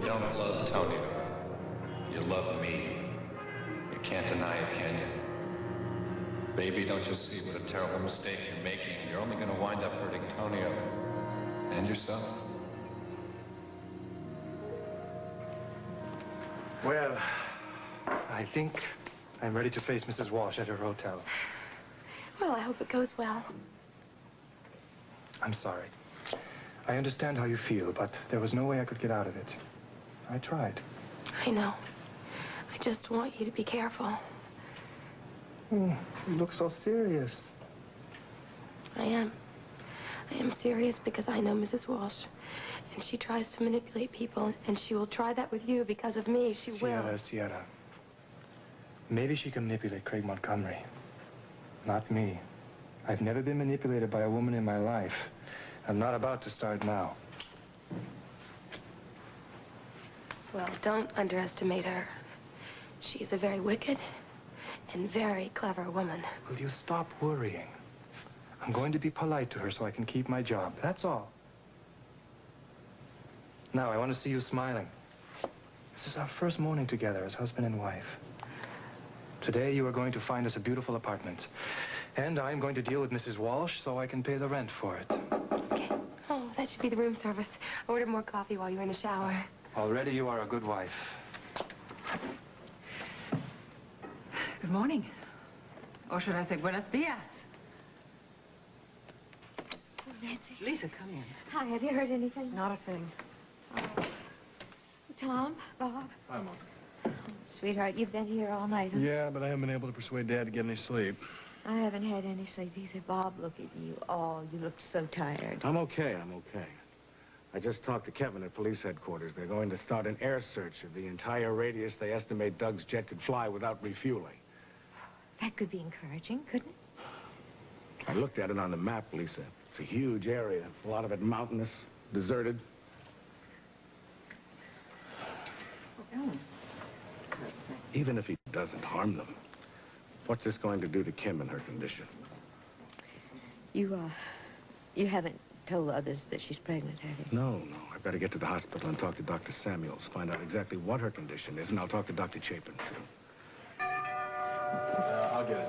don't love Tony. You love me. You can't deny it, can you? Baby, don't you see what a terrible mistake you're making? You're only going to wind up hurting Tonio and yourself. Well, I think I'm ready to face Mrs. Walsh at her hotel. Well, I hope it goes well. I'm sorry. I understand how you feel, but there was no way I could get out of it. I tried. I know. I just want you to be careful. You look so serious. I am. I am serious because I know Mrs. Walsh. And she tries to manipulate people, and she will try that with you because of me. She will. Sierra. Maybe she can manipulate Craig Montgomery. Not me. I've never been manipulated by a woman in my life. I'm not about to start now. Well, don't underestimate her. She's a very wicked and very clever woman. Will you stop worrying? I'm going to be polite to her so I can keep my job. That's all. Now, I want to see you smiling. This is our first morning together as husband and wife. Today, you are going to find us a beautiful apartment. And I'm going to deal with Mrs. Walsh so I can pay the rent for it. Okay. Oh, that should be the room service. Order more coffee while you're in the shower. Already you are a good wife. Good morning. Or should I say, buenos dias. Oh, Nancy. Lisa, come in. Hi, have you heard anything? Not a thing. Oh. Tom, Bob. Hi, Mom. Oh, sweetheart, you've been here all night, huh? Yeah, but I haven't been able to persuade Dad to get any sleep. I haven't had any sleep either. Bob, look at you. Oh, you look so tired. I'm okay. I just talked to Kevin at police headquarters. They're going to start an air search of the entire radius they estimate Doug's jet could fly without refueling. That could be encouraging, couldn't it? I looked at it on the map, Lisa. It's a huge area. A lot of it mountainous, deserted. Even if he doesn't harm them, what's this going to do to Kim in her condition? You haven't told others that she's pregnant, have you? No. I've got to get to the hospital and talk to Dr. Samuels, find out exactly what her condition is, and I'll talk to Dr. Chapin, too. I'll get it.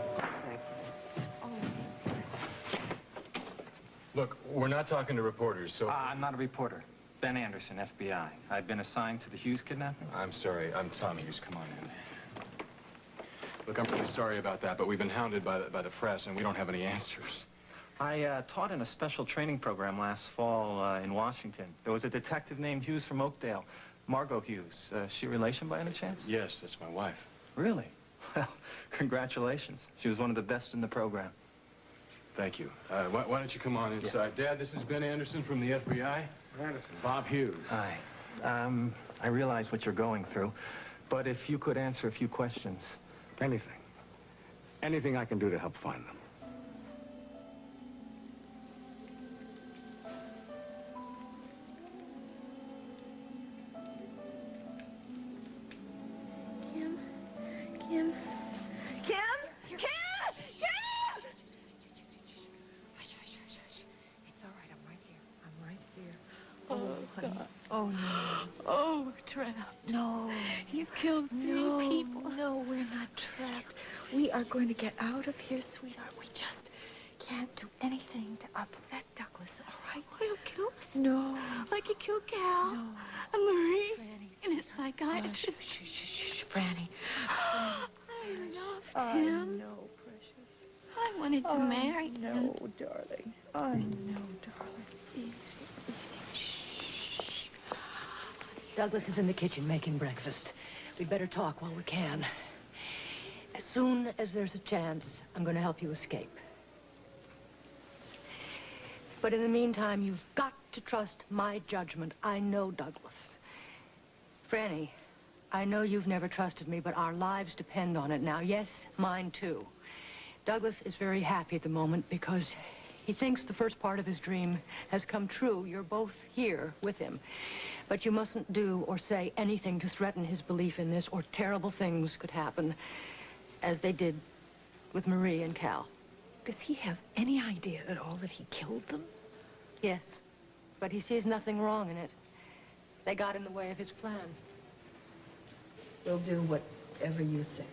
Look, we're not talking to reporters, so... I'm not a reporter. Ben Anderson, FBI. I've been assigned to the Hughes kidnapping. I'm sorry. I'm Tom Hughes. Come on in. Look, I'm really sorry about that, but we've been hounded by the press, and we don't have any answers. I taught in a special training program last fall in Washington. There was a detective named Hughes from Oakdale, Margot Hughes. She a relation by any chance? Yes, that's my wife. Really? Well, congratulations. She was one of the best in the program. Thank you. Why don't you come on inside? Yeah. Dad, this is Ben Anderson from the FBI. Anderson. Bob Hughes. Hi. I realize what you're going through, but if you could answer a few questions. Anything. Anything I can do to help find them. Kim? It's all right. I'm right here. Oh, honey. God. Oh, no. Oh, we're trapped. No. You killed three people. No, we're not trapped. We are going to get out of here, sweetheart. We just can't do anything to upset Douglas, all right? He'll kill us. No. Like he killed Cal. No. And Marie. Franny, And his psychiatrist. Shh, Franny. I loved him. I know, precious. I wanted to marry him. No, darling. I know, darling. Easy. Shh. Douglas is in the kitchen making breakfast. We'd better talk while we can. As soon as there's a chance, I'm going to help you escape. But in the meantime, you've got to trust my judgment. I know Douglas. Franny, I know you've never trusted me, but our lives depend on it now. Yes, mine too. Douglas is very happy at the moment because he thinks the first part of his dream has come true. You're both here with him. But you mustn't do or say anything to threaten his belief in this, or terrible things could happen, as they did with Marie and Cal. Does he have any idea at all that he killed them? Yes, but he sees nothing wrong in it. They got in the way of his plan. We'll do whatever you say.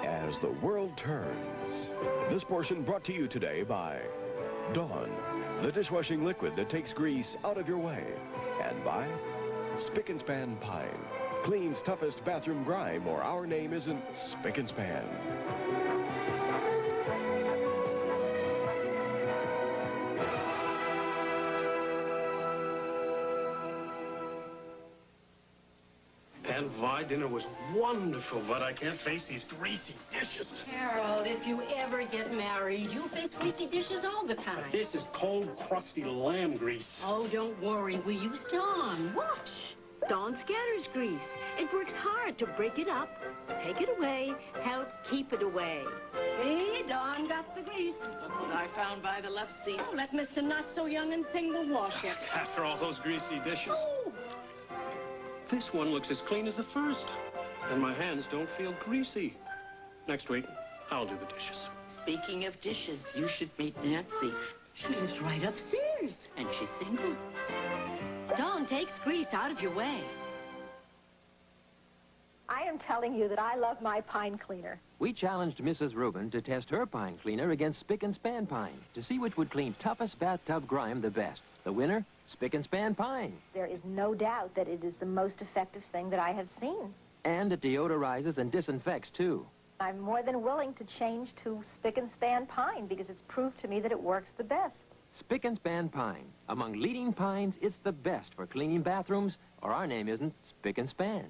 As the world turns. This portion brought to you today by Dawn, the dishwashing liquid that takes grease out of your way. And by Spick and Span Pine, clean's toughest bathroom grime, or our name isn't Spick and Span. And Vi, dinner was wonderful, but I can't face these greasy dishes. Harold, if you ever get married, you'll face greasy dishes all the time. But this is cold, crusty lamb grease. Oh, don't worry. We use Dawn. Watch. Dawn scatters grease. It works hard to break it up, take it away, help keep it away. See? Dawn got the grease. Look what I found by the left seat. Oh, let Mr. Not So Young and Single wash it. After all those greasy dishes. Oh. This one looks as clean as the first, and my hands don't feel greasy. Next week, I'll do the dishes. Speaking of dishes, you should meet Nancy. She lives right upstairs, and she's single. Dawn takes grease out of your way. I am telling you that I love my pine cleaner. We challenged Mrs. Rubin to test her pine cleaner against Spick and Span Pine to see which would clean toughest bathtub grime the best. The winner, Spick and Span Pine. There is no doubt that it is the most effective thing that I have seen. And it deodorizes and disinfects, too. I'm more than willing to change to Spick and Span Pine because it's proved to me that it works the best. Spick and Span Pine. Among leading pines, it's the best for cleaning bathrooms, or our name isn't Spick and Span.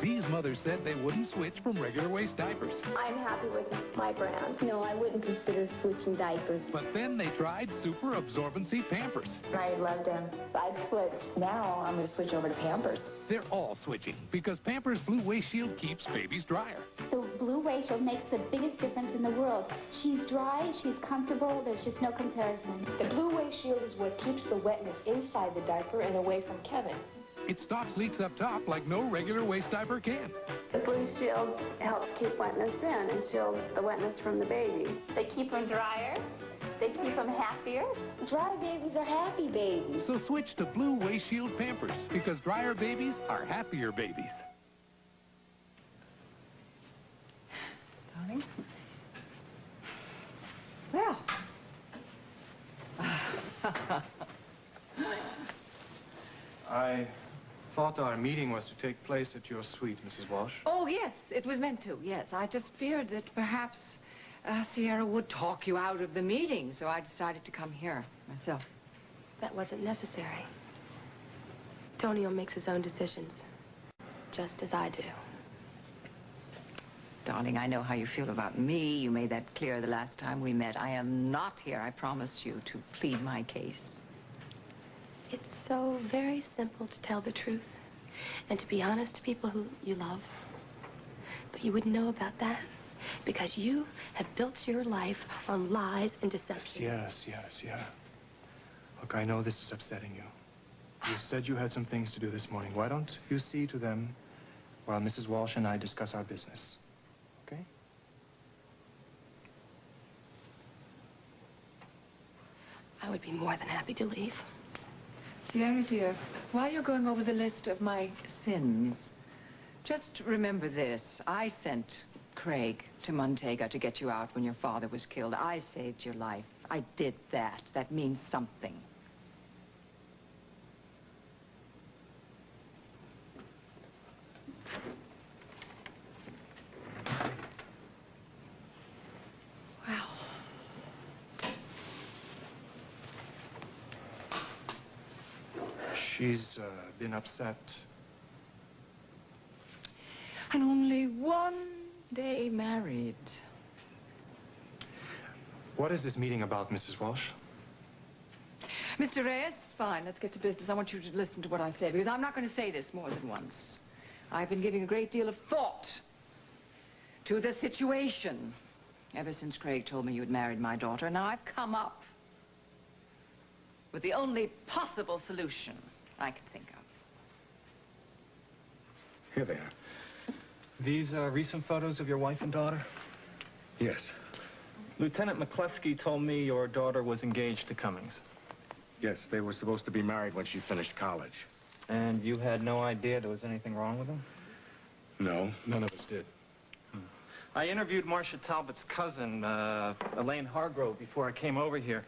These mothers said they wouldn't switch from regular waist diapers. I'm happy with my brand. No, I wouldn't consider switching diapers. But then they tried super absorbency Pampers. I loved them. I'd switch. Now I'm going to switch over to Pampers. They're all switching because Pampers Blue Waist Shield keeps babies drier. The Blue Waist Shield makes the biggest difference in the world. She's dry, she's comfortable, there's just no comparison. The Blue Waist Shield is what keeps the wetness inside the diaper and away from Kevin. It stops leaks up top like no regular waist diaper can. The Blue Shield helps keep wetness in and shields the wetness from the baby. They keep them drier. They keep them happier. Dry babies are happy babies. So switch to Blue Waist Shield Pampers because drier babies are happier babies. Darling? Well. I thought our meeting was to take place at your suite, Mrs. Walsh. Oh, yes, it was meant to, yes. I just feared that perhaps Sierra would talk you out of the meeting, so I decided to come here myself. That wasn't necessary. Tonio makes his own decisions, just as I do. Darling, I know how you feel about me. You made that clear the last time we met. I am not here, I promise you, to plead my case. It's so very simple to tell the truth and to be honest to people who you love. But you wouldn't know about that because you have built your life on lies and deception. Sierra. Look, I know this is upsetting you. You said you had some things to do this morning. Why don't you see to them while Mrs. Walsh and I discuss our business? Okay? I would be more than happy to leave. Sierra, dear, while you're going over the list of my sins, just remember this. I sent Craig to Montega to get you out when your father was killed. I saved your life. I did that. That means something. Wow. She's been upset. And only one day married. What is this meeting about, Mrs. Walsh? Mr. Reyes, fine, let's get to business. I want you to listen to what I say, because I'm not going to say this more than once. I've been giving a great deal of thought to the situation ever since Craig told me you had married my daughter. Now, I've come up with the only possible solution I can think of. Here they are. These are recent photos of your wife and daughter? Yes. Lieutenant McCluskey told me your daughter was engaged to Cummings. Yes, they were supposed to be married when she finished college. And you had no idea there was anything wrong with them? No, none of us did. I interviewed Marcia Talbot's cousin, Elaine Hargrove, before I came over here.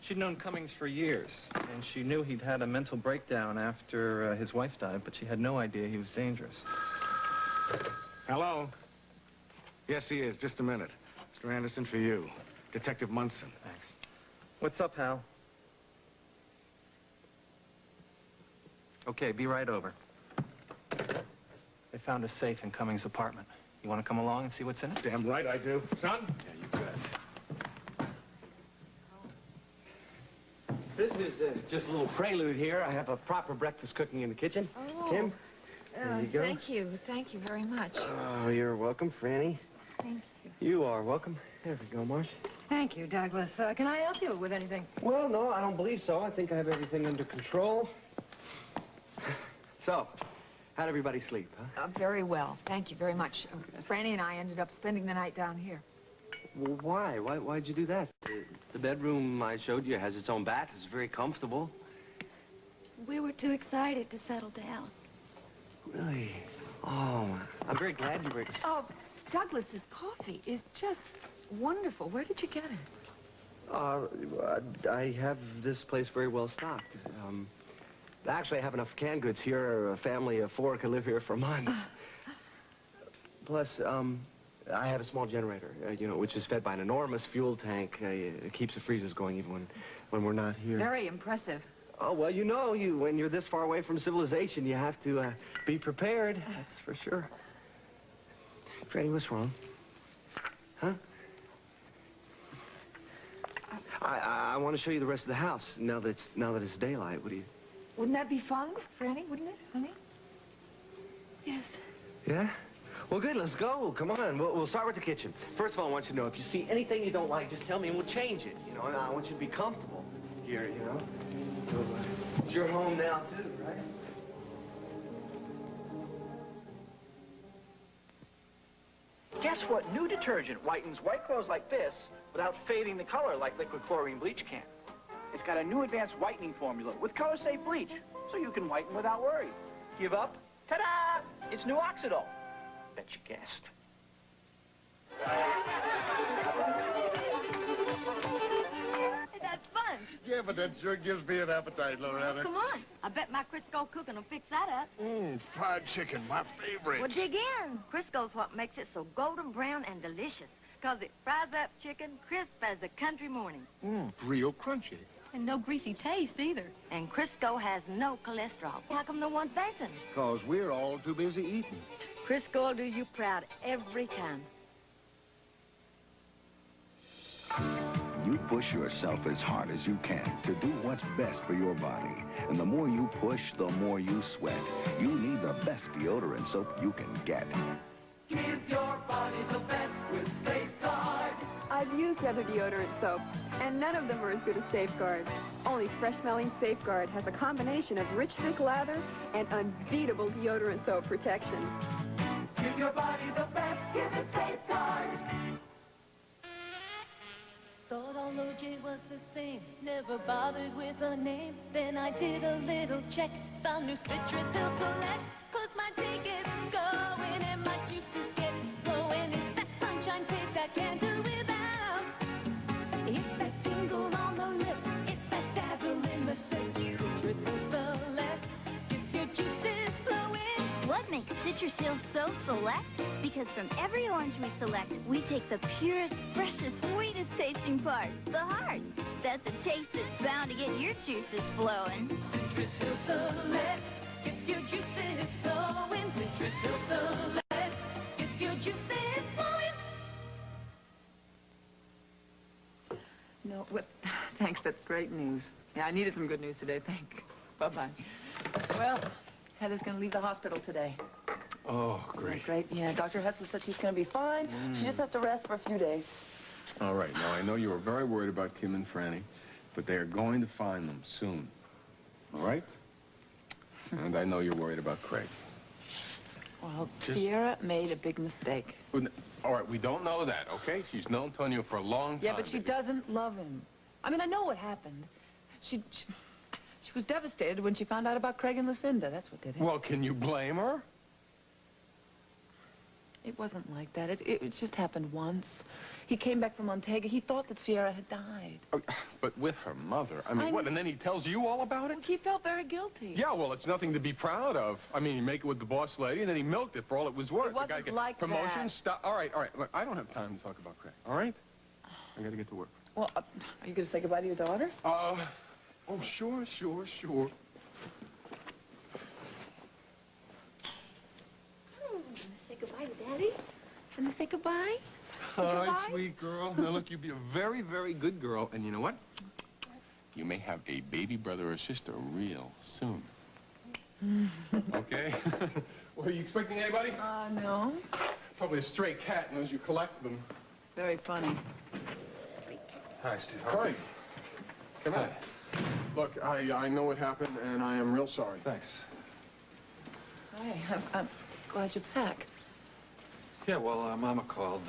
She'd known Cummings for years, and she knew he'd had a mental breakdown after his wife died, but she had no idea he was dangerous. Hello? Yes, he is. Just a minute. Mr. Anderson, for you. Detective Munson. Thanks. What's up, Hal? Okay, be right over. They found a safe in Cummings' apartment. You want to come along and see what's in it? Damn right I do. Son? Yeah, you bet. This is just a little prelude here. I have a proper breakfast cooking in the kitchen. Oh. Kim, there you go. Thank you. Thank you very much. Oh, you're welcome, Franny. Thank you. You are welcome. There we go, Marsh. Thank you, Douglas. Can I help you with anything? Well, no, I don't believe so. I think I have everything under control. So, how'd everybody sleep, huh? Very well. Thank you very much. Franny and I ended up spending the night down here. Well, why? Why'd you do that? The bedroom I showed you has its own bath. It's very comfortable. We were too excited to settle down. Really? Oh, I'm very glad you were... Oh, Douglas, this coffee is just wonderful. Where did you get it? I have this place very well stocked. Actually, I have enough canned goods here. A family of 4 could live here for months. Plus, I have a small generator, you know, which is fed by an enormous fuel tank. It keeps the freezers going even when we're not here. Very impressive. Oh, well, you know, when you're this far away from civilization, you have to be prepared. That's for sure. Freddie, what's wrong? Huh? I want to show you the rest of the house now that it's daylight. What do you... Wouldn't that be fun, Franny? Wouldn't it, honey? Yes. Yeah? Well, good. Let's go. Come on. We'll start with the kitchen. First of all, I want you to know, if you see anything you don't like, just tell me and we'll change it. You know, and I want you to be comfortable here, you know. So, it's your home now, too, right? Guess what new detergent whitens white clothes like this without fading the color like liquid chlorine bleach can? It's got a new advanced whitening formula with color-safe bleach, so you can whiten without worry. Give up? Ta-da! It's new Oxidol. Bet you guessed. Hey, that's fun. Yeah, but that sure gives me an appetite, Loretta. Come on. I bet my Crisco cooking will fix that up. Fried chicken, my favorite. Well, dig in. Crisco's what makes it so golden brown and delicious. Because it fries up chicken crisp as a country morning. Real crunchy. And no greasy taste either. And Crisco has no cholesterol. How come no one's dancing? Because we're all too busy eating. Crisco will do you proud every time. You push yourself as hard as you can to do what's best for your body. And the more you push, the more you sweat. You need the best deodorant soap you can get. Give your body the best with Safeguard. I've used other deodorant soaps, and none of them are as good as Safeguard. Only fresh-smelling Safeguard has a combination of rich, thick lather and unbeatable deodorant soap protection. Give your body the best, give it Safeguard. Thought all OJ was the same, never bothered with a name. Then I did a little check, found new Citrus Hill Select. Cause my tea gets going and my juices get flowing. It's that sunshine taste I can't do without. It's that tingle on the lips, it's that dazzle in the face. Citrus Hill Select gets your juices flowing. What makes Citrus Hill so select? Because from every orange we select, we take the purest, freshest, sweetest tasting part, the heart. That's a taste that's bound to get your juices flowing. Citrus Hill Select gets your juices flowing. Citrus Hill Select gets your juices flowing. No, what? Thanks, that's great news. Yeah, I needed some good news today, thanks. Bye-bye. Well, Heather's gonna leave the hospital today. Oh, great. Great, yeah. Dr. Hessler said she's gonna be fine. She just has to rest for a few days. All right, now I know you were very worried about Kim and Franny, But they are going to find them soon. All right? And I know you're worried about Craig. Well, Sierra made a big mistake. All right, we don't know that, okay? She's known Tonio for a long time. Yeah, but she doesn't love him. I mean, I know what happened. She was devastated when she found out about Craig and Lucinda. That's what did it. Well, can you blame her? It wasn't like that. It just happened once. He came back from Montega. He thought that Sierra had died. Oh, but with her mother. I mean, what, and then he tells you all about it? He felt very guilty. Yeah, well, it's nothing to be proud of. I mean, you make it with the boss lady, and then he milked it for all it was worth. It wasn't the guy gets like promotions, that. All right. Look, I don't have time to talk about Craig, all right? I got to get to work. Well, are you going to say goodbye to your daughter? Oh, sure. Say goodbye to Daddy? Gonna say goodbye? Hi, sweet girl. Now, look, you be a very, very good girl. And you know what? You may have a baby brother or sister real soon. Okay? Well, are you expecting anybody? No. Probably a stray cat knows you collect them. Very funny. Hi, Steve. Craig. Come on. Look, I know what happened, and I am real sorry. Thanks. Hi, I'm glad you're back. Yeah, well, Mama called,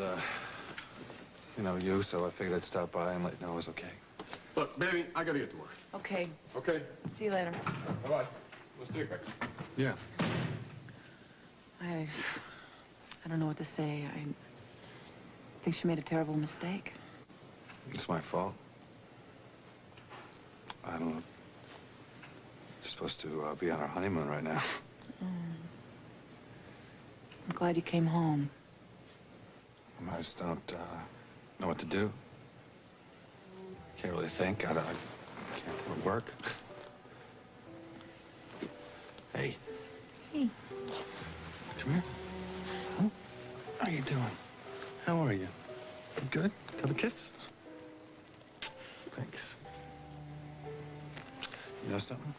you, so I figured I'd stop by and let you know it was okay. Look, baby, I gotta get to work. Okay. Okay? See you later. Bye-bye. Let's take it. Yeah. I don't know what to say. I think she made a terrible mistake. It's my fault. I don't know. You're supposed to be on our honeymoon right now. I'm glad you came home. I just don't know what to do. Can't really think. I can't work. Hey. Hey. Come here. Huh? How are you doing? How are you? Good? Have a kiss? Thanks. You know something?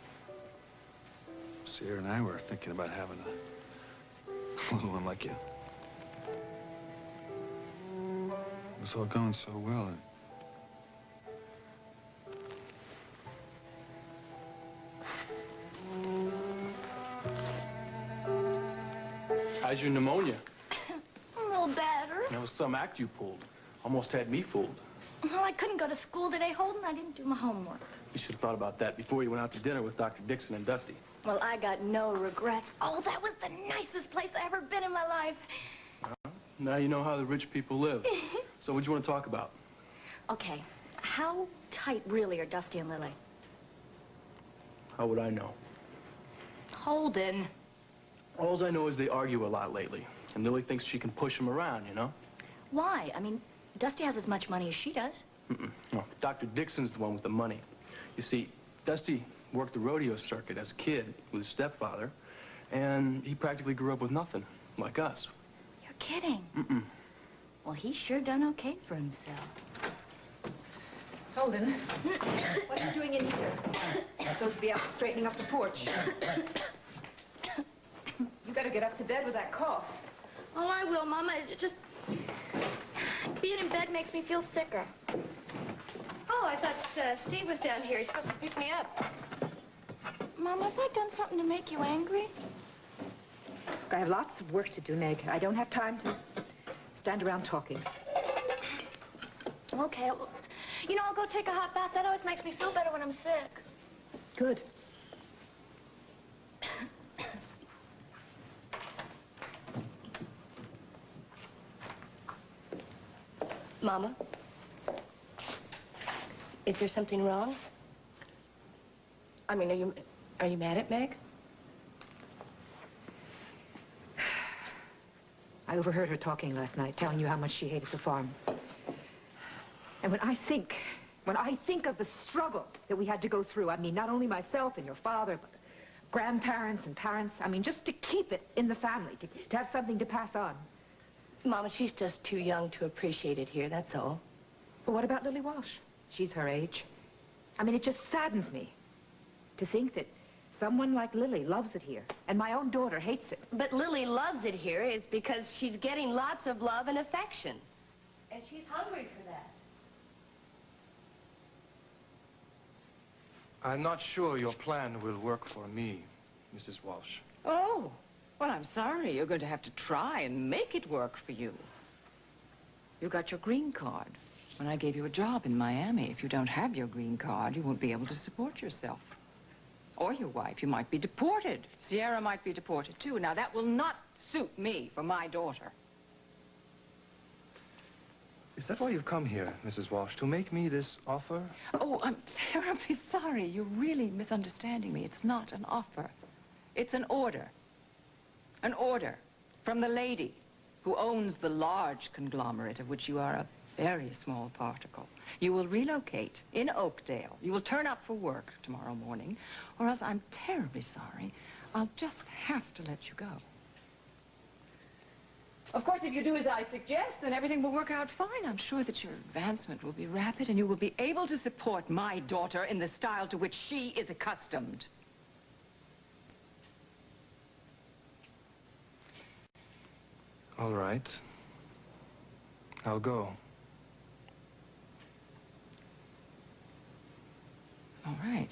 Sierra and I were thinking about having a little one like you. It was all going so well. How's your pneumonia? A little better. That was some act you pulled. Almost had me fooled. Well, I couldn't go to school today, Holden. I didn't do my homework. You should have thought about that before you went out to dinner with Dr. Dixon and Dusty. Well, I got no regrets. Oh, that was the nicest place I ever been in my life. Now you know how the rich people live. So what'd you want to talk about? Okay, how tight really are Dusty and Lily? How would I know? Holden. All I know is they argue a lot lately. And Lily thinks she can push him around, you know? Why? I mean, Dusty has as much money as she does. No, Dr. Dixon's the one with the money. You see, Dusty worked the rodeo circuit as a kid with his stepfather, and he practically grew up with nothing, like us. You're kidding. Well, he sure done okay for himself. Holden, what are you doing in here? You're supposed to be out straightening up the porch. You better get up to bed with that cough. Oh, I will, Mama. It's just... being in bed makes me feel sicker. Oh, I thought Steve was down here. He's supposed to pick me up. Mama, have I done something to make you angry? I have lots of work to do, Meg. I don't have time to stand around talking. Okay. You know, I'll go take a hot bath. That always makes me feel better when I'm sick. Good. Mama? Is there something wrong? I mean, are you mad at Meg? I overheard her talking last night, telling you how much she hated the farm. And when I think of the struggle that we had to go through, I mean, not only myself and your father, but grandparents and parents, I mean, just to keep it in the family, to have something to pass on. Mama, she's just too young to appreciate it here, that's all. But what about Lily Walsh? She's her age. I mean, it just saddens me to think that someone like Lily loves it here, and my own daughter hates it. But Lily loves it here is because she's getting lots of love and affection. And she's hungry for that. I'm not sure your plan will work for me, Mrs. Walsh. Oh, well, I'm sorry. You're going to have to try and make it work for you. You got your green card when I gave you a job in Miami. If you don't have your green card, you won't be able to support yourself. Or your wife. You might be deported. Sierra might be deported, too. Now, that will not suit me for my daughter. Is that why you've come here, Mrs. Walsh, to make me this offer? Oh, I'm terribly sorry. You're really misunderstanding me. It's not an offer. It's an order. An order from the lady who owns the large conglomerate of which you are a very small particle. You will relocate in Oakdale. You will turn up for work tomorrow morning, or else I'm terribly sorry. I'll just have to let you go. Of course, if you do as I suggest, then everything will work out fine. I'm sure that your advancement will be rapid, and you will be able to support my daughter in the style to which she is accustomed. All right. I'll go. All right.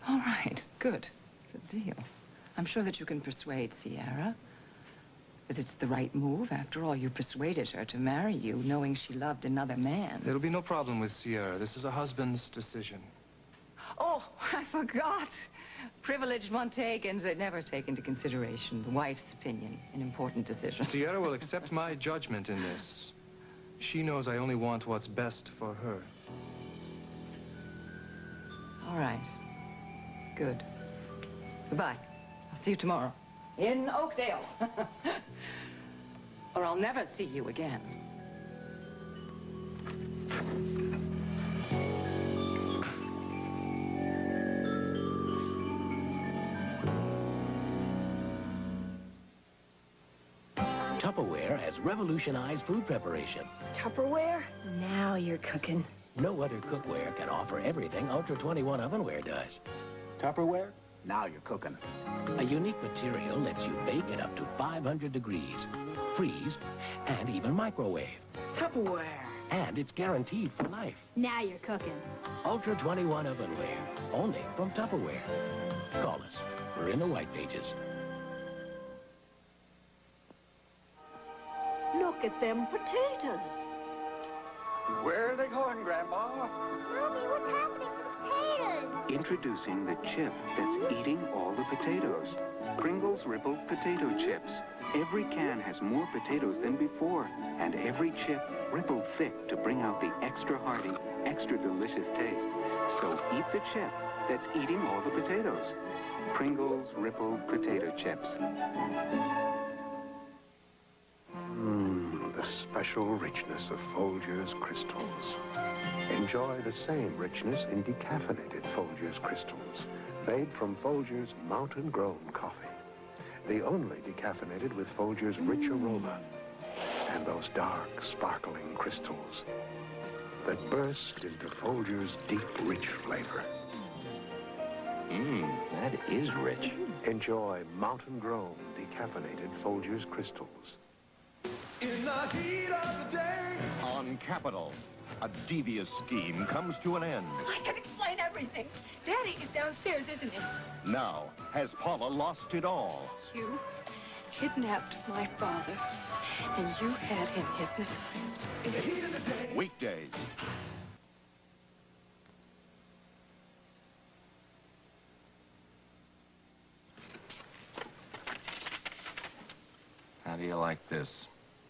All right, good. It's a deal. I'm sure that you can persuade Sierra that it's the right move. After all, you persuaded her to marry you, knowing she loved another man. There'll be no problem with Sierra. This is a husband's decision. Oh, I forgot. Privileged Montagans that never take into consideration the wife's opinion in important decisions. Sierra will accept my judgment in this. She knows I only want what's best for her. All right. Good. Goodbye. I'll see you tomorrow. In Oakdale. Or I'll never see you again. Tupperware has revolutionized food preparation. Tupperware? Now you're cooking. No other cookware can offer everything Ultra 21 ovenware does. Tupperware? Now you're cooking. A unique material lets you bake at up to 500 degrees, freeze, and even microwave. Tupperware. And it's guaranteed for life. Now you're cooking. Ultra 21 ovenware, only from Tupperware. Call us. We're in the white pages. Look at them potatoes. Where are they going, Grandma? Mommy, what's happening to the potatoes? Introducing the chip that's eating all the potatoes. Pringles Ripple Potato Chips. Every can has more potatoes than before, and every chip rippled thick to bring out the extra hearty, extra delicious taste. So eat the chip that's eating all the potatoes. Pringles Ripple Potato Chips. The special richness of Folgers crystals. Enjoy the same richness in decaffeinated Folgers crystals, made from Folgers mountain-grown coffee. The only decaffeinated with Folgers' rich aroma and those dark, sparkling crystals that burst into Folgers' deep, rich flavor. That is rich. Enjoy mountain-grown decaffeinated Folgers crystals. In the heat of the day. On Capitol, a devious scheme comes to an end. I can explain everything. Daddy is downstairs, isn't he? Now, has Paula lost it all? You kidnapped my father, and you had him hypnotized. In the heat of the day. Weekdays. How do you like this?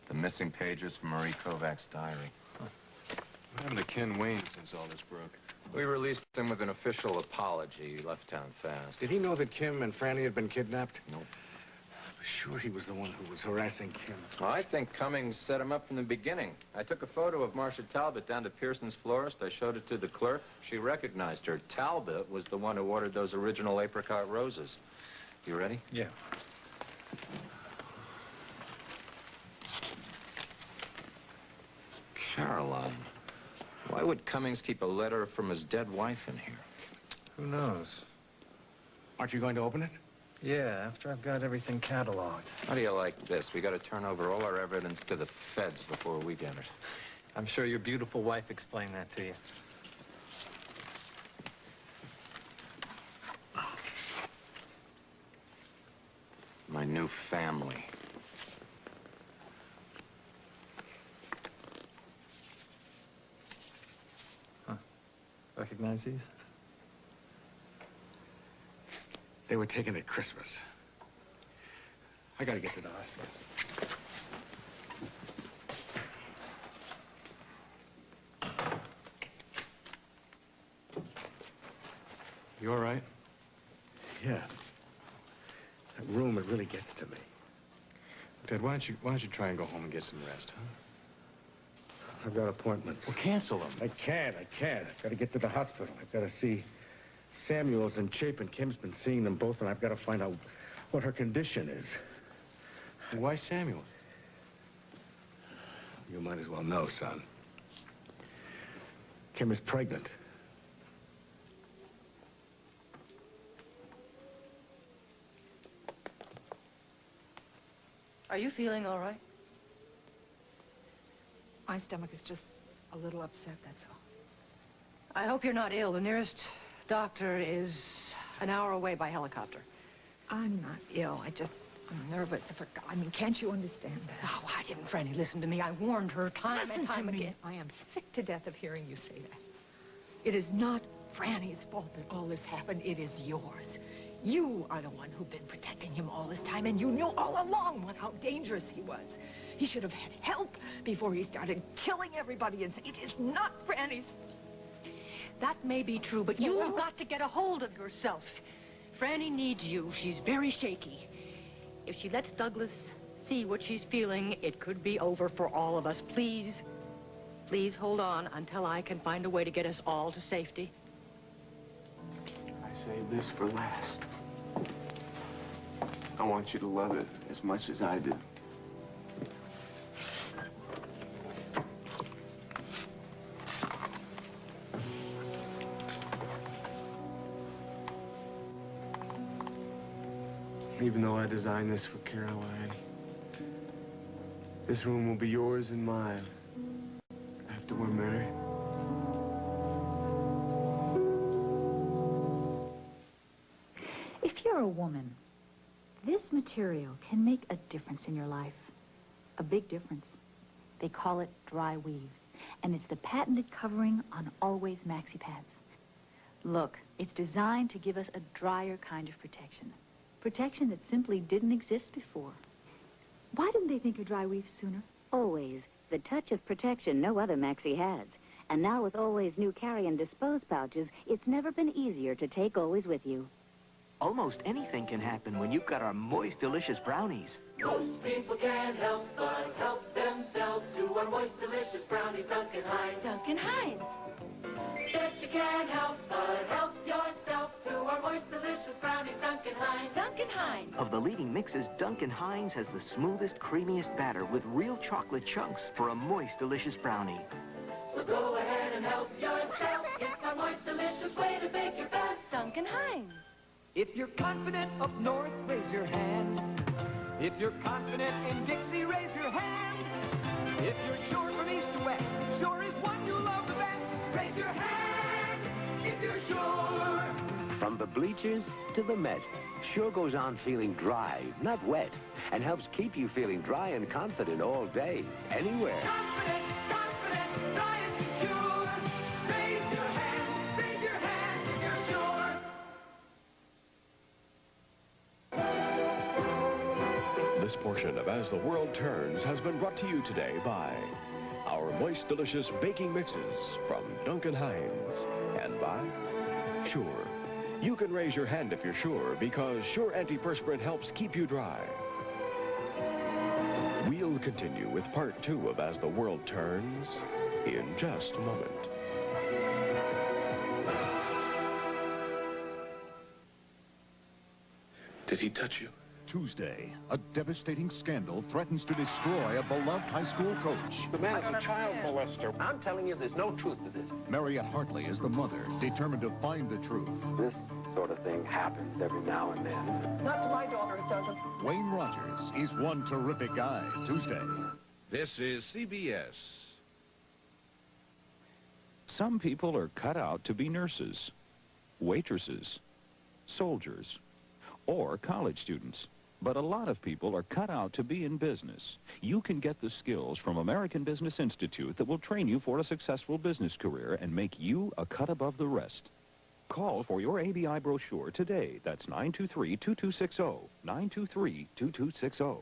The missing pages from Marie Kovac's diary. What happened to Ken Wayne since all this broke? We released him with an official apology. He left town fast. Did he know that Kim and Franny had been kidnapped? Nope. Sure he was the one who was harassing Kim. Well, I think Cummings set him up from the beginning. I took a photo of Marcia Talbot down to Pearson's florist. I showed it to the clerk. She recognized her. Talbot was the one who ordered those original apricot roses. You ready? Yeah. Caroline. Why would Cummings keep a letter from his dead wife in here? Who knows? Aren't you going to open it? Yeah, after I've got everything cataloged. How do you like this? We got to turn over all our evidence to the feds before we get it. I'm sure your beautiful wife explained that to you. new family. Huh. Recognize these? They were taken at Christmas. I gotta get to the hospital. You all right? Yeah. That room, it really gets to me. Dad, why don't you try and go home and get some rest, huh? I've got appointments. Well, cancel them. I can't. I've got to get to the hospital. I've got to see Samuels and Chapin. Kim's been seeing them both, and I've got to find out what her condition is. Why Samuels? You might as well know, son. Kim is pregnant. Are you feeling all right? My stomach is just a little upset, that's all. I hope you're not ill. The nearest doctor is an hour away by helicopter. I'm not ill. I'm nervous. I mean, can't you understand that? Oh, why didn't Franny listen to me? I warned her time and time again. I am sick to death of hearing you say that. It is not Franny's fault that all this happened. It is yours. You are the one who've been protecting him all this time, and you knew all along how dangerous he was. He should have had help before he started killing everybody, and it is not Franny's. That may be true, but you've got to get a hold of yourself. Franny needs you. She's very shaky. If she lets Douglas see what she's feeling, it could be over for all of us. Please, please hold on until I can find a way to get us all to safety. I saved this for last. I want you to love it as much as I do. Even though I designed this for Caroline, this room will be yours and mine after we're married. If you're a woman, this material can make a difference in your life. A big difference. They call it dry weave, and it's the patented covering on Always Maxi Pads. Look, it's designed to give us a drier kind of protection. Protection that simply didn't exist before. Why didn't they think of dry weave sooner? Always. The touch of protection no other Maxi has. And now with Always new carry and dispose pouches, it's never been easier to take Always with you. Almost anything can happen when you've got our moist, delicious brownies. Most people can't help but help themselves to our moist, delicious brownies, Duncan Hines. Duncan Hines. Bet you can't help but help yourself to our moist, delicious brownies, Duncan Hines. Duncan Hines. Of the leading mixes, Duncan Hines has the smoothest, creamiest batter with real chocolate chunks for a moist, delicious brownie. So go ahead and help yourself. It's our moist, delicious way to bake your best. Duncan Hines. If you're confident up north, raise your hand. If you're confident in Dixie, raise your hand. If you're sure from east to west, sure is one you love the best, raise your hand if you're sure. From the bleachers to the Met, Sure goes on feeling dry, not wet, and helps keep you feeling dry and confident all day, anywhere. Confident, confident, dry and secure. Raise your hand if you're sure. This portion of As the World Turns has been brought to you today by our moist, delicious baking mixes from Duncan Hines and by Sure. You can raise your hand if you're sure, because Sure Antiperspirant helps keep you dry. We'll continue with part 2 of As the World Turns in just a moment. Did he touch you? Tuesday, a devastating scandal threatens to destroy a beloved high school coach. The man is a child molester. I'm telling you, there's no truth to this. Mariette Hartley is the mother, determined to find the truth. This sort of thing happens every now and then. Not to my daughter, it doesn't. Wayne Rogers is one terrific guy. Tuesday. This is CBS. Some people are cut out to be nurses, waitresses, soldiers, or college students. But a lot of people are cut out to be in business. You can get the skills from American Business Institute that will train you for a successful business career and make you a cut above the rest. Call for your ABI brochure today. That's 923-2260, 923-2260.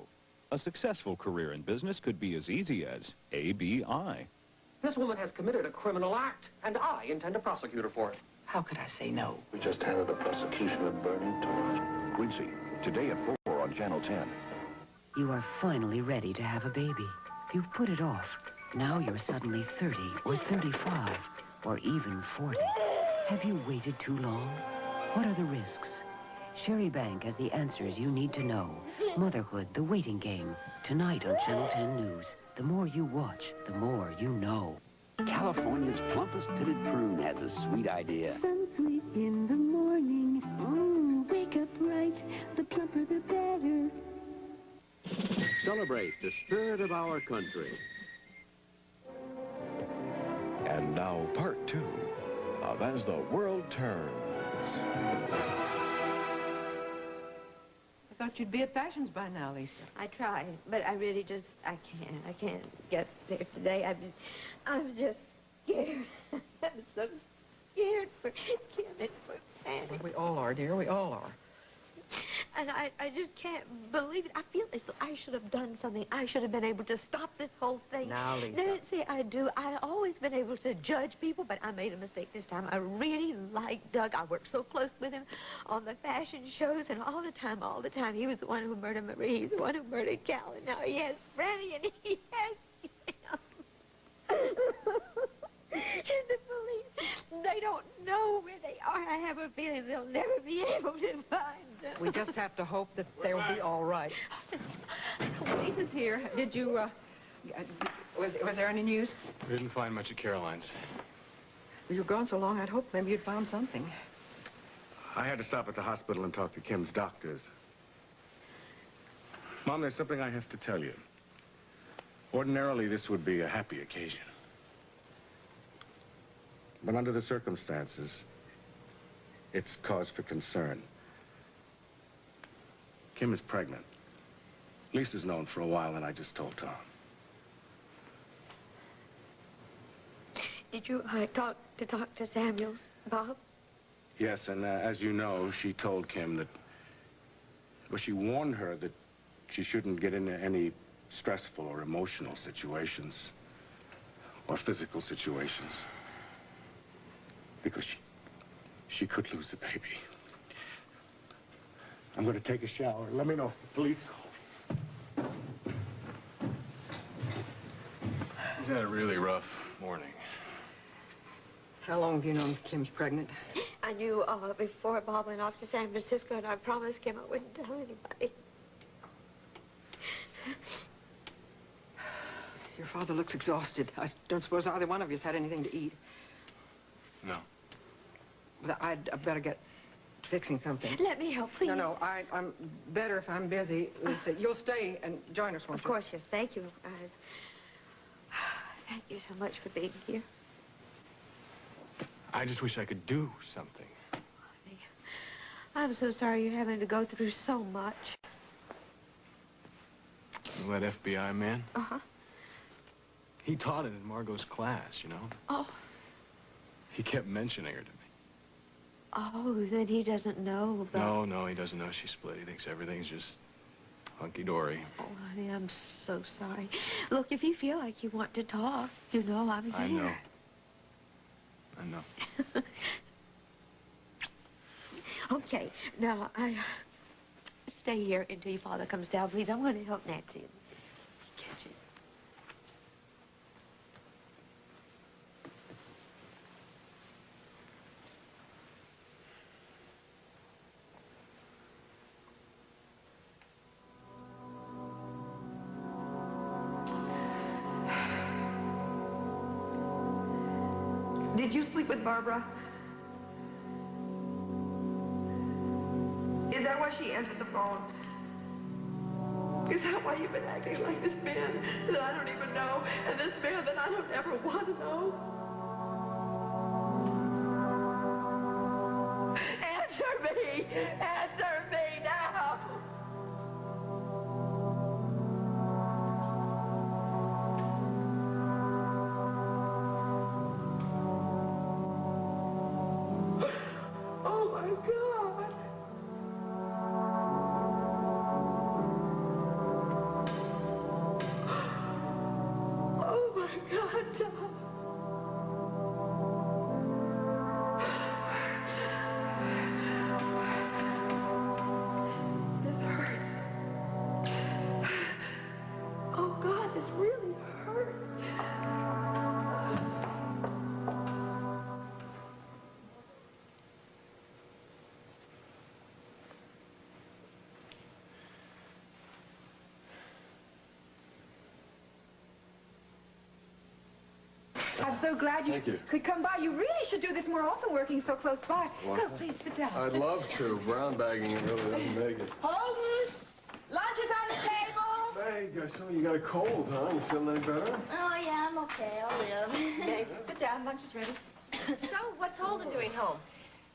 A successful career in business could be as easy as ABI. This woman has committed a criminal act, and I intend to prosecute her for it. How could I say no? We just handed the prosecution a burning torch. Quincy, today at 4 on Channel 10. You are finally ready to have a baby. You've put it off. Now you're suddenly 30 or 35 or even 40. Have you waited too long? What are the risks? Sherry Bank has the answers you need to know. Motherhood, the waiting game. Tonight on Channel 10 News. The more you watch, the more you know. California's plumpest pitted prune has a sweet idea. Sun sweet in the morning. Wake up right. The plumper the better. Celebrate the spirit of our country. And now part 2 of As the World Turns. I thought you'd be at Fashions by now, Lisa. I tried, but I really just, I can't get there today. I'm just scared. I'm so scared for Kim and for Fanny. Well, we all are, dear. We all are. And I just can't believe it. I feel as though I should have done something. I should have been able to stop this whole thing. Now, Lisa. No, see, I do. I've always been able to judge people, but I made a mistake this time. I really like Doug. I worked so close with him on the fashion shows, and all the time, he was the one who murdered Marie. He's the one who murdered Cal, and now he has Franny, and he has And the police, they don't know where they are. I have a feeling they'll never be able to find them. We just have to hope that they'll be all right. Lisa's here. Did you, was there any news? We didn't find much at Caroline's. You were gone so long, I'd hoped maybe you'd found something. I had to stop at the hospital and talk to Kim's doctors. Mom, there's something I have to tell you. Ordinarily, this would be a happy occasion. But under the circumstances, it's cause for concern. Kim is pregnant. Lisa's known for a while, and I just told Tom. Did you talk to Samuels, Bob? Yes, and as you know, she told Kim that... Well, she warned her that she shouldn't get into any stressful or emotional situations or physical situations. Because she could lose the baby. I'm going to take a shower. Let me know if the police call. He's had a really rough morning. How long have you known Kim's pregnant? I knew before Bob went off to San Francisco, and I promised Kim I wouldn't tell anybody. Your father looks exhausted. I don't suppose either one of you's had anything to eat. No. But I'd better get fixing something. Let me help, please. No, I'm better if I'm busy. Lisa, you'll stay and join us, won't you? Of course, yes. Thank you. Thank you so much for being here. I just wish I could do something. I'm so sorry you're having to go through so much. That FBI man? Uh-huh. He taught it in Margot's class, you know? Oh. He kept mentioning her to me. Oh, then he doesn't know about... No, he doesn't know she split. He thinks everything's just hunky-dory. Oh, honey, I'm so sorry. Look, if you feel like you want to talk, you know I'm here. I know. Okay, now, stay here until your father comes down, please. I want to help Nancy in the kitchen. Did you sleep with Barbara? Is that why she answered the phone? Is that why you've been acting like this man that I don't even know, and this man that I don't ever want to know? Answer me! Answer me now! so glad you, Thank you. could come by. You really should do this more often, working so close by. Well, Go, please, sit down. I'd love to. Brown bagging it really doesn't make it. Holden, lunch is on the table. Meg, I saw you got a cold, huh? You feeling any better? Oh, yeah, I'm okay. I'll live. Meg, sit down. Lunch is ready. So, what's Holden doing home?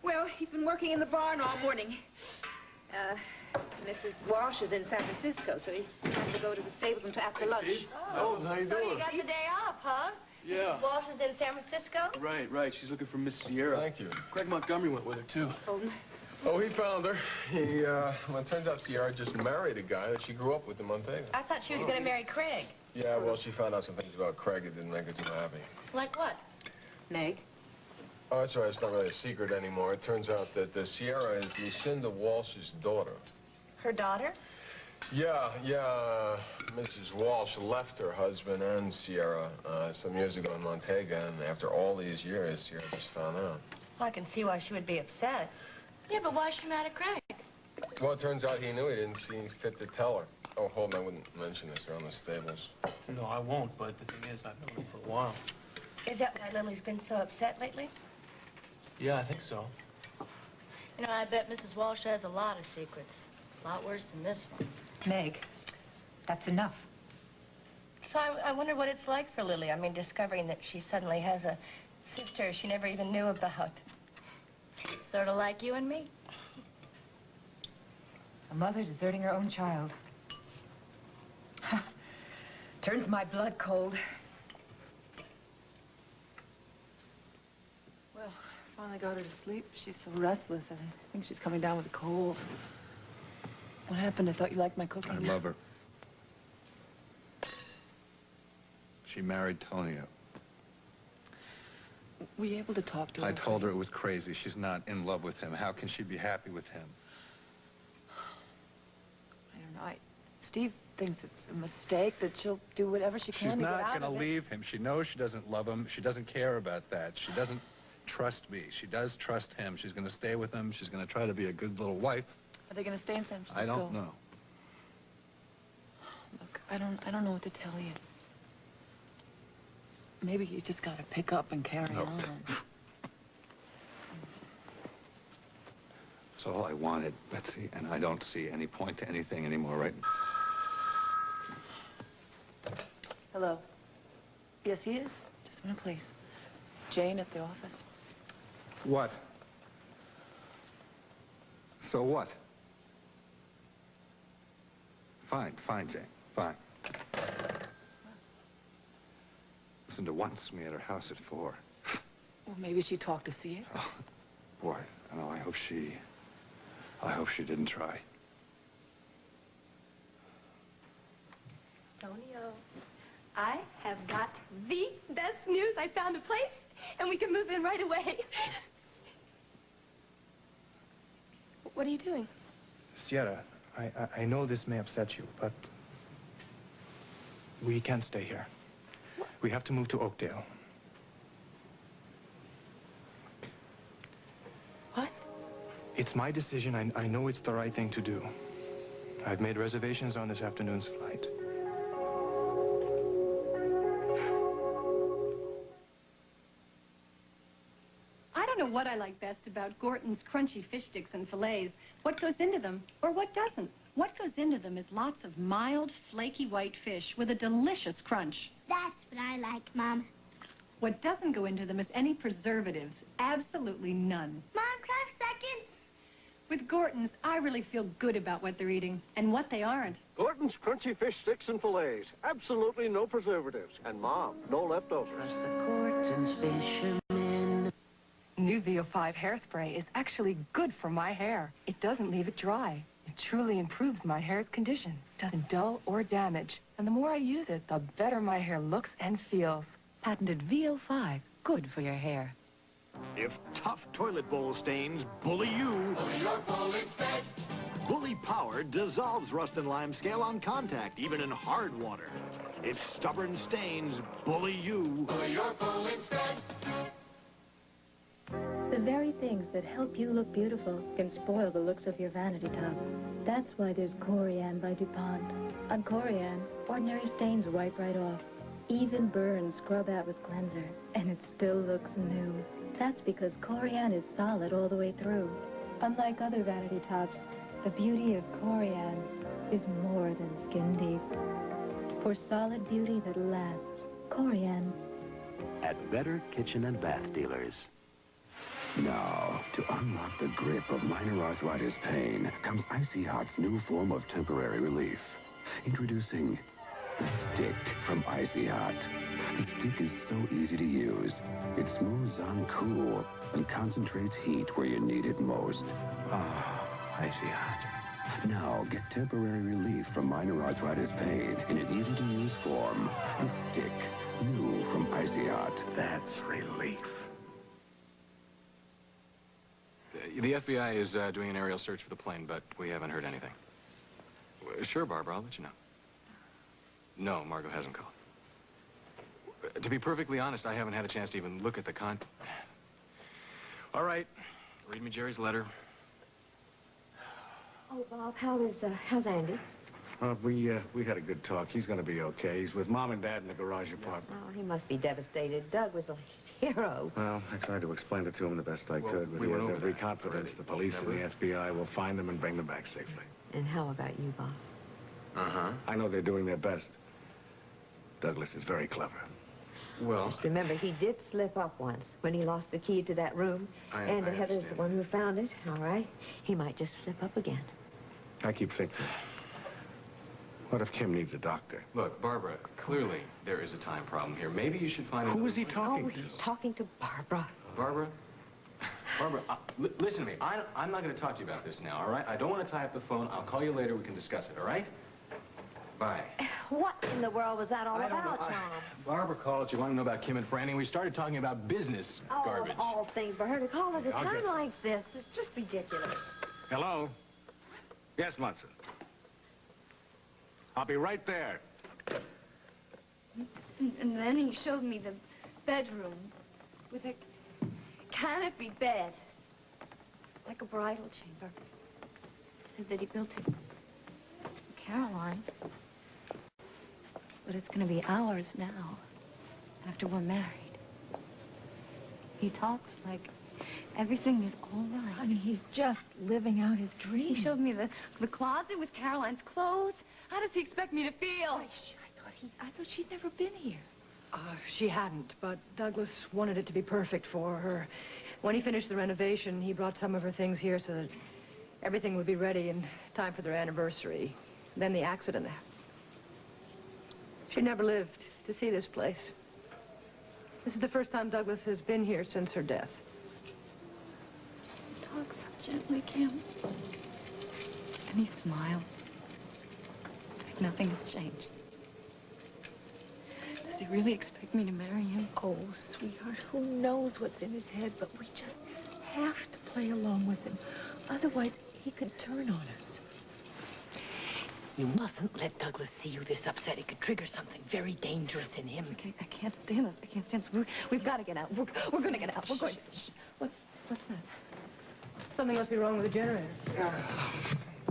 Well, he's been working in the barn all morning. Mrs. Walsh is in San Francisco, so he has to go to the stables until after lunch. Oh, how you So doing? you got the day off, huh? Yeah. Mrs. Walsh is in San Francisco? Right. She's looking for Miss Sierra. Thank you. Greg Montgomery went with her, too. Holden. Oh, he found her. Well, it turns out Sierra just married a guy that she grew up with in Montego. I thought she was going to marry Craig. Yeah, well, she found out some things about Craig that didn't make her too happy. Like what? Meg? Oh, that's right. It's not really a secret anymore. It turns out that Sierra is Lucinda Walsh's daughter. Her daughter? Yeah. Mrs. Walsh left her husband and Sierra some years ago in Montego, and after all these years, Sierra just found out. Well, I can see why she would be upset. Yeah, but why is she mad at Craig? Well, it turns out he knew. He didn't see fit to tell her. Oh, hold on. I wouldn't mention this around the stables. No, I won't, but the thing is, I've known him for a while. Is that why Lily's been so upset lately? Yeah, I think so. You know, I bet Mrs. Walsh has a lot of secrets. A lot worse than this one. Meg, that's enough. So I wonder what it's like for Lily. I mean, discovering that she suddenly has a sister she never even knew about. Sort of like you and me. A mother deserting her own child. Turns my blood cold. Well, I finally got her to sleep. She's so restless. I think she's coming down with a cold. What happened? I thought you liked my cooking. I love her. She married Tonio. Were you able to talk to her? I told her it was crazy. She's not in love with him. How can she be happy with him? I don't know. Steve thinks it's a mistake, that she'll do whatever she can She's to get not out going of to it. leave him. She knows she doesn't love him. She doesn't care about that. She doesn't trust me. She does trust him. She's going to stay with him. She's going to try to be a good little wife. Are they going to stay in San Francisco? I don't know. Look, I don't know what to tell you. Maybe you just got to pick up and carry on. That's all I wanted, Betsy, and I don't see any point to anything anymore right now. Hello. Yes, he is. Just a minute, please. Jane at the office. What? So what? Fine, Jane. Fine. Lucinda wants me at her house at 4. Well, maybe she talked to see it. Oh, boy, I know. I hope she didn't try. Tonio, I have got the best news. I found a place, and we can move in right away. What are you doing? Sierra, I know this may upset you, but we can't stay here. What? We have to move to Oakdale. What? It's my decision. I know it's the right thing to do. I've made reservations on this afternoon's flight. I don't know what I like best about Gorton's crunchy fish sticks and fillets. What goes into them, or what doesn't? What goes into them is lots of mild, flaky white fish with a delicious crunch. That's what I like, Mom. What doesn't go into them is any preservatives. Absolutely none. Mom, can I have seconds? With Gorton's, I really feel good about what they're eating and what they aren't. Gorton's crunchy fish sticks and fillets. Absolutely no preservatives. And, Mom, no leftovers. Gorton's fishermen. New VO5 hairspray is actually good for my hair. It doesn't leave it dry. It truly improves my hair's condition. Doesn't dull or damage. And the more I use it, the better my hair looks and feels. Patented VO5, good for your hair. If tough toilet bowl stains bully you, Bully your bowl instead. Bully Power dissolves rust and lime scale on contact, even in hard water. If stubborn stains bully you, Bully your bowl instead. The very things that help you look beautiful can spoil the looks of your vanity tub. That's why there's Corian by DuPont. On Corian, ordinary stains wipe right off. Even burns scrub out with cleanser, and it still looks new. That's because Corian is solid all the way through. Unlike other vanity tops, the beauty of Corian is more than skin deep. For solid beauty that lasts, Corian. At better kitchen and bath dealers. Now, to unlock the grip of minor arthritis pain comes Icy Hot's new form of temporary relief. Introducing the Stick from Icy Hot. The stick is so easy to use. It smooths on cool and concentrates heat where you need it most. Ah, Icy Hot. Now, get temporary relief from minor arthritis pain in an easy-to-use form. The Stick, new from Icy Hot. That's relief. The FBI is doing an aerial search for the plane, but we haven't heard anything. Sure, Barbara, I'll let you know. No, Margot hasn't called. To be perfectly honest, I haven't had a chance to even look at the All right, read me Jerry's letter. Oh, Bob, how's Andy? We had a good talk. He's going to be okay. He's with Mom and Dad in the garage apartment. Oh, he must be devastated. Doug was a hero. Well, I tried to explain it to him the best I could, but we he went has over every that confidence already. the police and the FBI will find them and bring them back safely. And how about you, Bob? Uh-huh. I know they're doing their best. Douglas is very clever. Well, Just remember, he did slip up once when he lost the key to that room. I and Heather's understand. the one who found it, all right? He might just slip up again. I keep thinking, what if Kim needs a doctor? Look, Barbara, clearly there is a time problem here. Maybe you should find... Who is he talking to? He's talking to Barbara. Barbara? Barbara, listen to me. I'm not going to talk to you about this now, all right? I don't want to tie up the phone. I'll call you later. We can discuss it, all right? Bye. What in the world was that all I don't about, know. Tom? Barbara called. She wanted to know about Kim and Franny. We started talking about business garbage. Of all things for her to call at a I'll time get- like this. It's just ridiculous. Hello? Yes, Munson. I'll be right there. And then he showed me the bedroom with a canopy bed, like a bridal chamber. Said that he built it for Caroline. But it's going to be ours now, after we're married. He talks like everything is all right. Honey, he's just living out his dream. He showed me the closet with Caroline's clothes. How does he expect me to feel? I thought she'd never been here. She hadn't, but Douglas wanted it to be perfect for her. When he finished the renovation, he brought some of her things here so that everything would be ready in time for their anniversary. Then the accident happened. She never lived to see this place. This is the first time Douglas has been here since her death. Talk so gently, Kim. And he smiled. Like nothing has changed. Does he really expect me to marry him? Oh, sweetheart, who knows what's in his head, but we just have to play along with him. Otherwise, he could turn on us. You mustn't let Douglas see you this upset. It could trigger something very dangerous in him. I can't stand it. I can't stand it. We've got to get out. We're going to get out. We're going. What's that? Something must be wrong with the generator.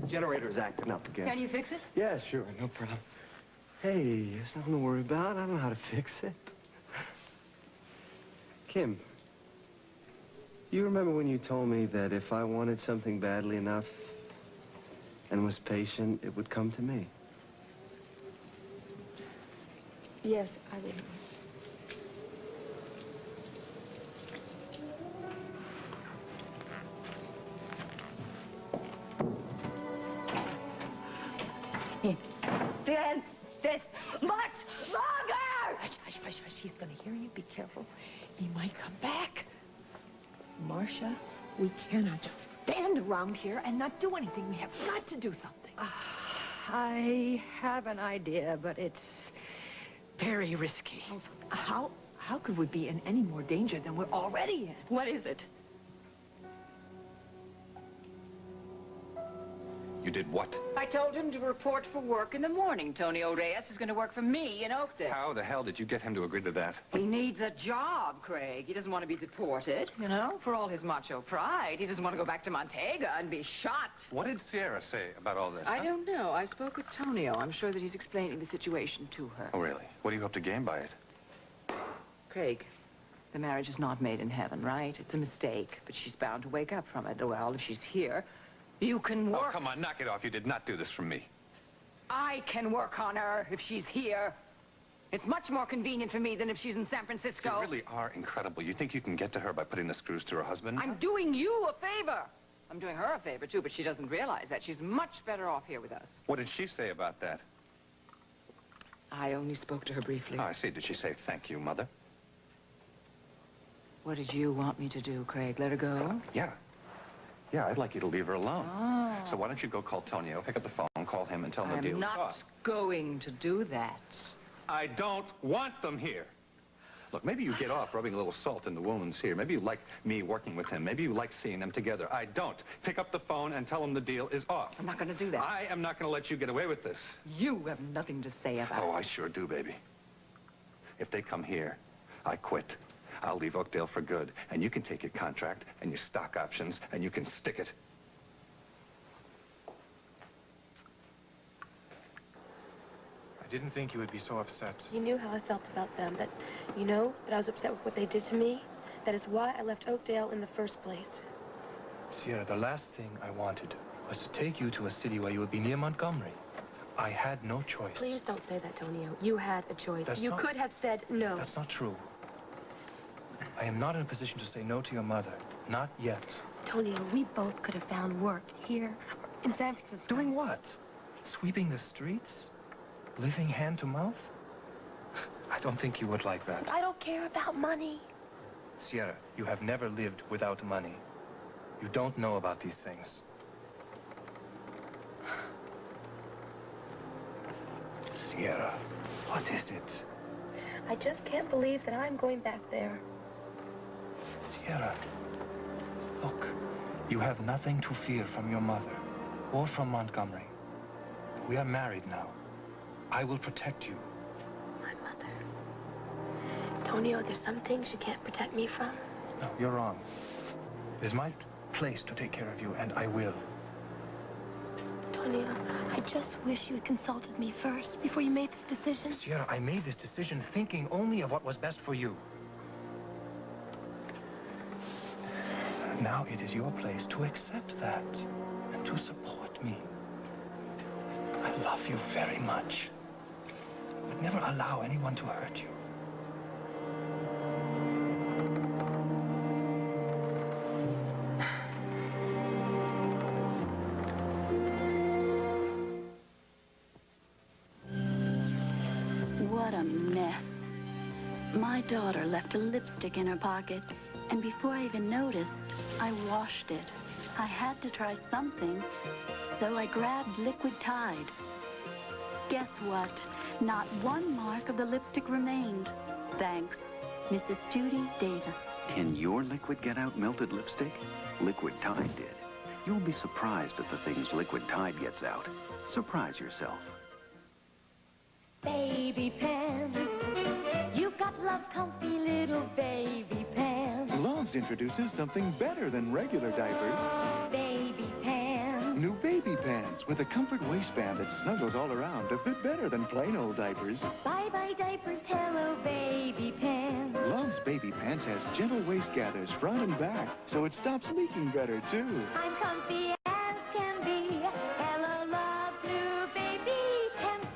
Generator's acting up again. Can you fix it? Yeah, sure, no problem. Hey, there's nothing to worry about. I know how to fix it. Kim, you remember when you told me that if I wanted something badly enough and was patient, it would come to me? Yes, I remember. Stand this much longer! Hush, hush, hush, hush. He's going to hear you. Be careful. He might come back. Marcia, we cannot just stand around here and not do anything. We have got to do something. I have an idea, but it's very risky. How could we be in any more danger than we're already in? What is it? You did what? I told him to report for work in the morning. Tonio Reyes is going to work for me in Oakdale. How the hell did you get him to agree to that? He needs a job, Craig. He doesn't want to be deported, you know, for all his macho pride. He doesn't want to go back to Montega and be shot. What did Sierra say about all this? I don't know. I spoke with Tonio. I'm sure that he's explaining the situation to her. Oh, really? What do you hope to gain by it? Craig, the marriage is not made in heaven, right? It's a mistake, but she's bound to wake up from it. Well, if she's here, you can work... Oh, come on, knock it off. You did not do this for me. I can work on her if she's here. It's much more convenient for me than if she's in San Francisco. You really are incredible. You think you can get to her by putting the screws to her husband? I'm doing you a favor. I'm doing her a favor, too, but she doesn't realize that. She's much better off here with us. What did she say about that? I only spoke to her briefly. Oh, I see. Did she say, thank you, Mother? What did you want me to do, Craig? Let her go? Yeah. Yeah, I'd like you to leave her alone. Oh. So why don't you go call Tonio, pick up the phone, call him, and tell him the deal I'm is not off. going to do that. I don't want them here. Look, maybe you get off rubbing a little salt in the wounds here. Maybe you like me working with him. Maybe you like seeing them together. I don't. Pick up the phone and tell him the deal is off. I'm not going to do that. I am not going to let you get away with this. You have nothing to say about it. Oh, I sure do, baby. If they come here, I quit. I'll leave Oakdale for good, and you can take your contract and your stock options, and you can stick it. I didn't think you would be so upset. You knew how I felt about them, but you know that I was upset with what they did to me. That is why I left Oakdale in the first place. Sierra, the last thing I wanted was to take you to a city where you would be near Montgomery. I had no choice. Please don't say that, Tonio. You had a choice. That's You not- could have said no. That's not true. I am not in a position to say no to your mother. Not yet. Tonio, we both could have found work here in San Francisco. Doing what? Sweeping the streets? Living hand to mouth? I don't think you would like that. I don't care about money. Sierra, you have never lived without money. You don't know about these things. Sierra, what is it? I just can't believe that I'm going back there. Sierra, look, you have nothing to fear from your mother or from Montgomery. We are married now. I will protect you. My mother. Tonio, there's some things you can't protect me from. No, you're wrong. It is my place to take care of you, and I will. Tonio, I just wish you had consulted me first before you made this decision. Sierra, I made this decision thinking only of what was best for you. Now it is your place to accept that and to support me. I love you very much. I would never allow anyone to hurt you. What a mess. My daughter left a lipstick in her pocket, and before I even noticed, I washed it. I had to try something, so I grabbed Liquid Tide. Guess what? Not one mark of the lipstick remained. Thanks, Mrs. Judy Davis. Can your liquid get out melted lipstick? Liquid Tide did. You'll be surprised at the things Liquid Tide gets out. Surprise yourself. Baby pants. You've got Love's comfy little baby pants. Love's introduces something better than regular diapers. Baby pants. New baby pants with a comfort waistband that snuggles all around to fit better than plain old diapers. Bye-bye diapers, hello baby pants. Love's baby pants has gentle waist gathers front and back, so it stops leaking better, too. I'm comfy as can be. Hello, Love's new baby pants.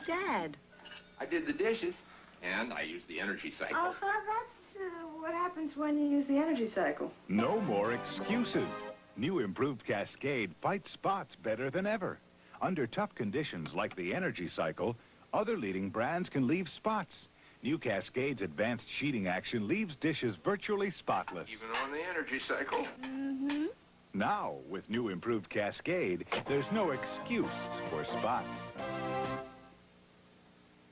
Dad. I did the dishes, and I used the energy cycle. That's what happens when you use the energy cycle. No more excuses. New improved Cascade fights spots better than ever. Under tough conditions like the energy cycle, other leading brands can leave spots. New Cascade's advanced sheeting action leaves dishes virtually spotless. Even on the energy cycle. Mm-hmm. Now, with new improved Cascade, there's no excuse for spots.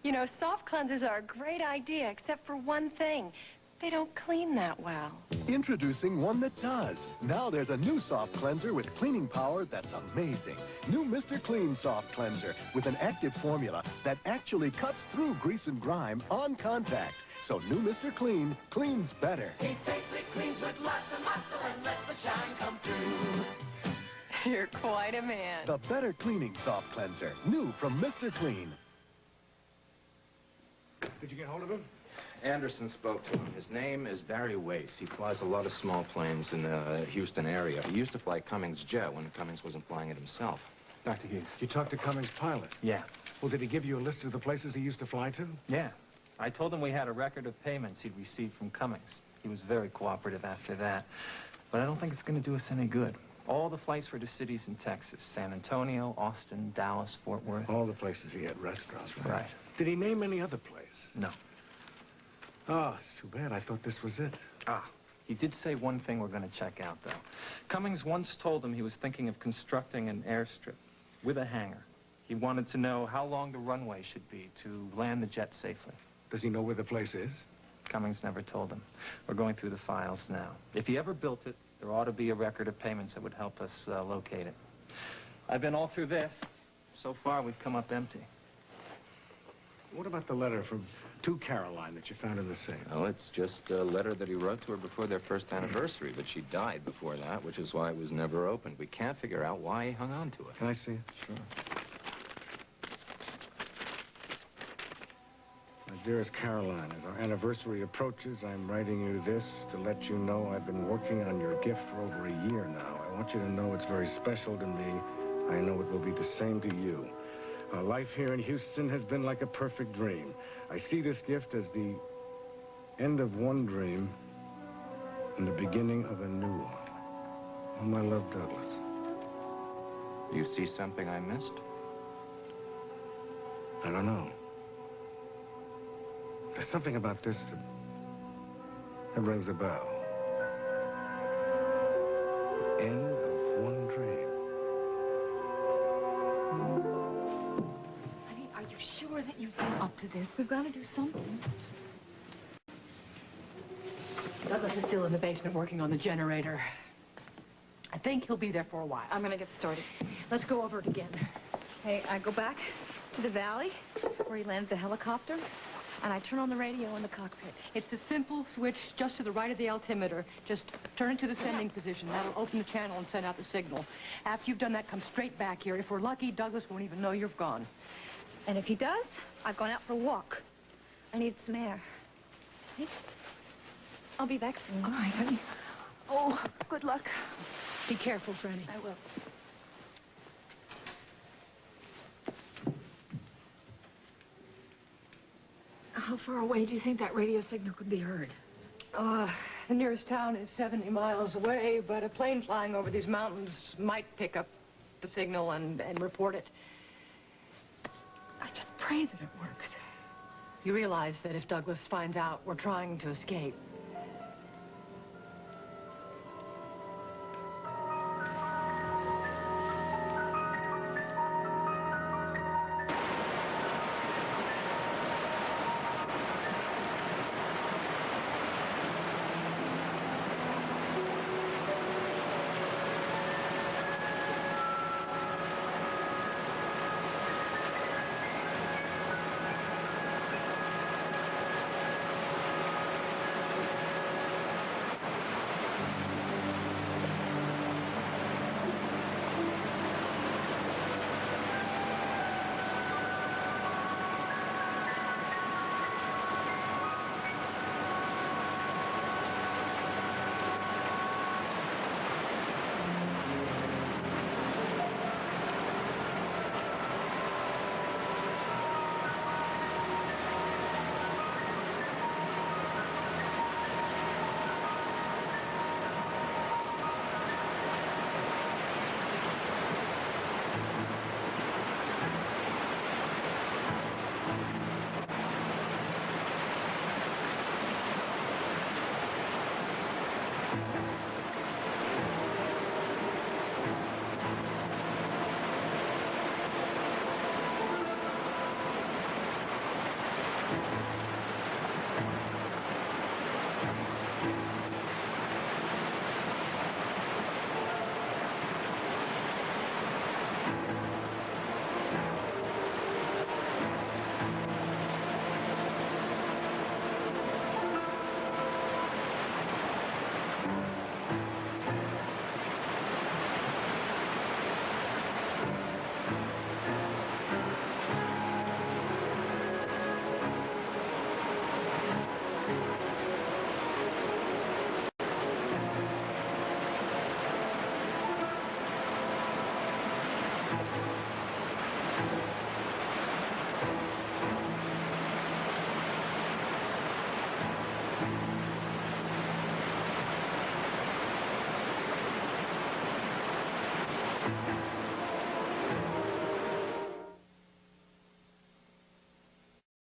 You know, soft cleansers are a great idea, except for one thing. They don't clean that well. Introducing one that does. Now there's a new soft cleanser with cleaning power that's amazing. New Mr. Clean Soft Cleanser with an active formula that actually cuts through grease and grime on contact. So new Mr. Clean cleans better. He safely cleans with lots of muscle and lets the shine come through. You're quite a man. The better cleaning soft cleanser. New from Mr. Clean. Did you get hold of him? Anderson spoke to him. His name is Barry Wace. He flies a lot of small planes in the Houston area. He used to fly Cummings jet when Cummings wasn't flying it himself. Dr. Hughes, you talked to Cummings' pilot? Yeah. Well, did he give you a list of the places he used to fly to? Yeah. I told him we had a record of payments he'd received from Cummings. He was very cooperative after that. But I don't think it's going to do us any good. All the flights were to cities in Texas. San Antonio, Austin, Dallas, Fort Worth. All the places he had restaurants. Right. Did he name any other place? No. Oh, it's too bad. I thought this was it. Ah, he did say one thing we're going to check out, though. Cummings once told him he was thinking of constructing an airstrip with a hangar. He wanted to know how long the runway should be to land the jet safely. Does he know where the place is? Cummings never told him. We're going through the files now. If he ever built it, there ought to be a record of payments that would help us locate it. I've been all through this. So far, we've come up empty. What about the letter to Caroline that you found in the safe? Well, it's just a letter that he wrote to her before their first anniversary, but she died before that, which is why it was never opened. We can't figure out why he hung on to it. Can I see it? Sure. My dearest Caroline, as our anniversary approaches, I'm writing you this to let you know I've been working on your gift for over a year now. I want you to know it's very special to me. I know it will be the same to you. Our life here in Houston has been like a perfect dream. I see this gift as the end of one dream and the beginning of a new one. Oh, my love, Douglas. You see something I missed? I don't know. There's something about this that rings a bell. End of one dream. Honey, are you sure that you've been up to this? We've got to do something. Douglas is still in the basement working on the generator. I think he'll be there for a while. I'm gonna get started. Let's go over it again. Hey, I go back to the valley where he landed the helicopter, and I turn on the radio in the cockpit. It's the simple switch just to the right of the altimeter. Just turn it to the sending position. That'll open the channel and send out the signal. After you've done that, come straight back here. If we're lucky, Douglas won't even know you've gone. And if he does, I've gone out for a walk. I need some air. Hey, I'll be back soon. All right, honey. Oh, good luck. Be careful, Franny. I will. How far away do you think that radio signal could be heard? The nearest town is 70 miles away, but a plane flying over these mountains might pick up the signal and report it. I just pray that it works. You realize that if Douglas finds out we're trying to escape,